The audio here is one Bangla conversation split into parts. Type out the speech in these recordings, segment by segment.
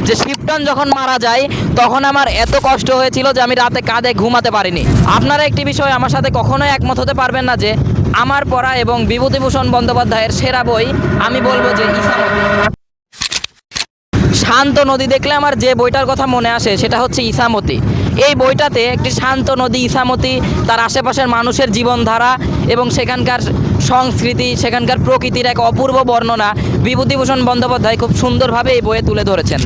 যে শিবটন যখন মারা যায় তখন আমার এত কষ্ট হয়েছিল যে আমি রাতে কাঁধে ঘুমাতে পারিনি। আপনারা একটি বিষয় আমার সাথে কখনোই একমত হতে পারবেন না যে আমার পড়া এবং বিভূতিভূষণ বন্দ্যোপাধ্যায়ের সেরা বই আমি বলবো যে ইসামতি। শান্ত নদী দেখলে আমার যে বইটার কথা মনে আসে সেটা হচ্ছে ইসামতি। এই বইটাতে একটি শান্ত নদী ইসামতি, তার আশেপাশের মানুষের জীবনধারা এবং সেখানকার সংস্কৃতি, সেখানকার প্রকৃতির এক অপূর্ব বর্ণনা বিভূতিভূষণ বন্দ্যোপাধ্যায় খুব সুন্দরভাবে এই বইয়ে তুলে ধরেছেন।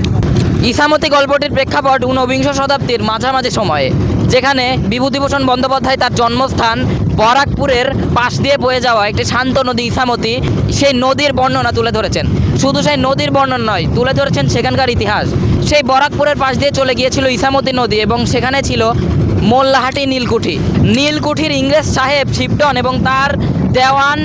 ইসামতি গল্পটির প্রেক্ষাপট ঊনবিংশ শতাব্দীর মাঝামাঝি সময়ে, যেখানে বিভূতিভূষণ বন্দ্যোপাধ্যায় তার জন্মস্থান বরাকপুরের পাশ দিয়ে বয়ে যাওয়া একটি শান্ত নদী ইসামতি, সেই নদীর বর্ণনা তুলে ধরেছেন। শুধু সেই নদীর বর্ণনা নয়, তুলে ধরেছেন সেখানকার ইতিহাস। সেই বরাকপুরের পাশ দিয়ে চলে গিয়েছিল ইসামতি নদী এবং সেখানে ছিল মোল্লাহাটি নীলকুঠি। নীলকুঠির ইংরেজ সাহেব শিবটন এবং তার দেওয়ান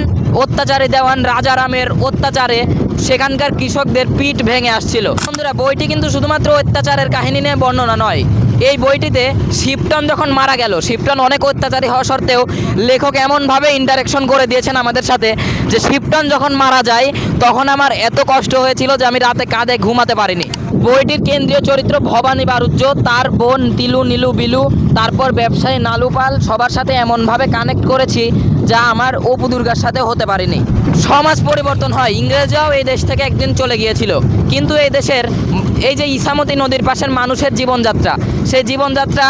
দেওয়ান রাজারামের অত্যাচারে সেখানকার কৃষকদের পিঠ ভেঙে আসছিল। বন্ধুরা, বইটি কিন্তু শুধুমাত্র অত্যাচারের কাহিনী নিয়ে বর্ণনা নয়। এই বইটিতে শিবটন যখন মারা গেল, শিবটন অনেক অত্যাচারী হওয়া সত্ত্বেও লেখক এমনভাবে ইন্টারেকশন করে দিয়েছেন আমাদের সাথে যে শিবটন যখন মারা যায় তখন আমার এত কষ্ট হয়েছিল যে আমি রাতে কাঁধে ঘুমাতে পারিনি। বইটির কেন্দ্রীয় চরিত্র ভবানী বারুজ্য, তার বোন তিলু, নীলু, বিলু, তারপর ব্যবসায়ী নালুপাল, সবার সাথে এমনভাবে কানেক্ট করেছি যা আমার অপু দুর্গার সাথে হতে পারিনি। সমাজ পরিবর্তন হয়, ইংরেজরাও এই দেশ থেকে একদিন চলে গিয়েছিল, কিন্তু এই দেশের এই যে ইসামতি নদীর পাশের মানুষের জীবনযাত্রা, সেই জীবনযাত্রা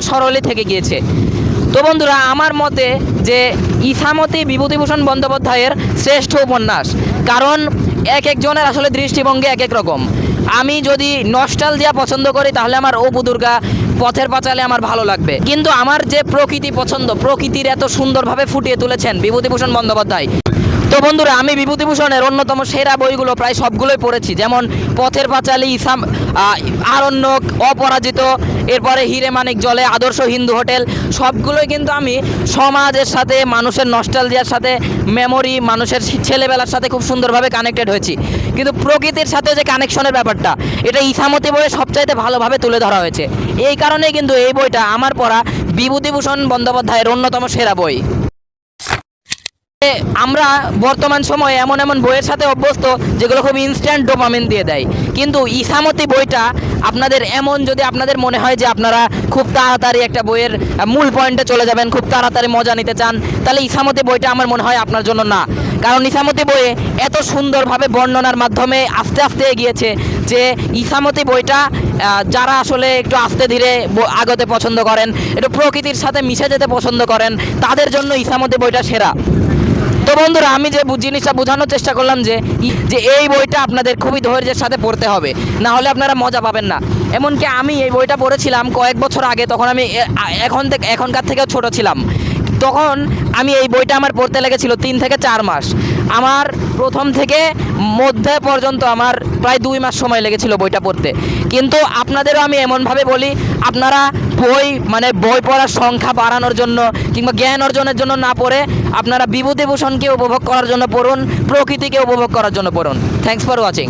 সরলই থেকে গিয়েছে। তো বন্ধুরা, আমার মতে যে ইসামতি বিভূতিভূষণ বন্দ্যোপাধ্যায়ের শ্রেষ্ঠ উপন্যাস, কারণ এক একজনের আসলে দৃষ্টিভঙ্গি এক এক রকম। আমি যদি নস্টালজিয়া পছন্দ করি তাহলে আমার অপু দুর্গা, পথের পাঁচালী আমার ভালো লাগবে, কিন্তু আমার যে প্রকৃতি পছন্দ, প্রকৃতির এত সুন্দরভাবে ফুটিয়ে তুলেছেন বিভূতিভূষণ বন্দ্যোপাধ্যায়। তো বন্ধুরা, আমি বিভূতিভূষণের অন্যতম সেরা বইগুলো প্রায় সবগুলোই পড়েছি, যেমন পথের পাঁচালী, আরণ্যক, অপরাজিত, এরপরে হিরে মানিক জলে, আদর্শ হিন্দু হোটেল, সবগুলোই কিন্তু আমি সমাজের সাথে, মানুষের নস্টালজিয়ার সাথে, মেমোরি, মানুষের ছেলেবেলার সাথে খুব সুন্দরভাবে কানেক্টেড হয়েছি। কিন্তু প্রকৃতির সাথে যে কানেকশনের ব্যাপারটা, এটা ইসামতি বইয়ে সবচাইতে ভালোভাবে তুলে ধরা হয়েছে। এই কারণেই কিন্তু এই বইটা আমার পড়া বিভূতিভূষণ বন্দ্যোপাধ্যায়ের অন্যতম সেরা বই। আমরা বর্তমান সময়ে এমন এমন বইয়ের সাথে অভ্যস্ত যেগুলো খুব ইনস্ট্যান্ট ডোপামিন দিয়ে দেয়, কিন্তু ইসামতি বইটা আপনাদের এমন, যদি আপনাদের মনে হয় যে আপনারা খুব তাড়াতাড়ি একটা বইয়ের মূল পয়েন্টে চলে যাবেন, খুব তাড়াতাড়ি মজা নিতে চান, তাহলে ইসামতি বইটা আমার মনে হয় আপনার জন্য না। কারণ ইসামতি বইয়ে এত সুন্দরভাবে বর্ণনার মাধ্যমে আস্তে আস্তে এগিয়েছে যে ইসামতি বইটা যারা আসলে একটু আস্তে ধীরে আগতে পছন্দ করেন, একটু প্রকৃতির সাথে মিশে যেতে পছন্দ করেন, তাদের জন্য ইসামতি বইটা সেরা। তো বন্ধুরা, আমি যে জিনিসটা বোঝানোর চেষ্টা করলাম যে এই বইটা আপনাদের খুবই ধৈর্যের সাথে পড়তে হবে, না হলে আপনারা মজা পাবেন না। এমনকি আমি এই বইটা পড়েছিলাম কয়েক বছর আগে, তখন আমি এখনকার থেকেও ছোট ছিলাম। তখন আমি এই বইটা আমার পড়তে লেগেছিল 3 থেকে 4 মাস। আমার প্রথম থেকে মধ্যে পর্যন্ত আমার প্রায় 2 মাস সময় লেগেছিল বইটা পড়তে। কিন্তু আপনাদেরও আমি এমনভাবে বলি, আপনারা বই পড়ার সংখ্যা বাড়ানোর জন্য কিংবা জ্ঞান অর্জনের জন্য না পড়ে আপনারা বিভূতিভূষণকে উপভোগ করার জন্য পড়ুন, প্রকৃতিকে উপভোগ করার জন্য পড়ুন। Thanks for watching.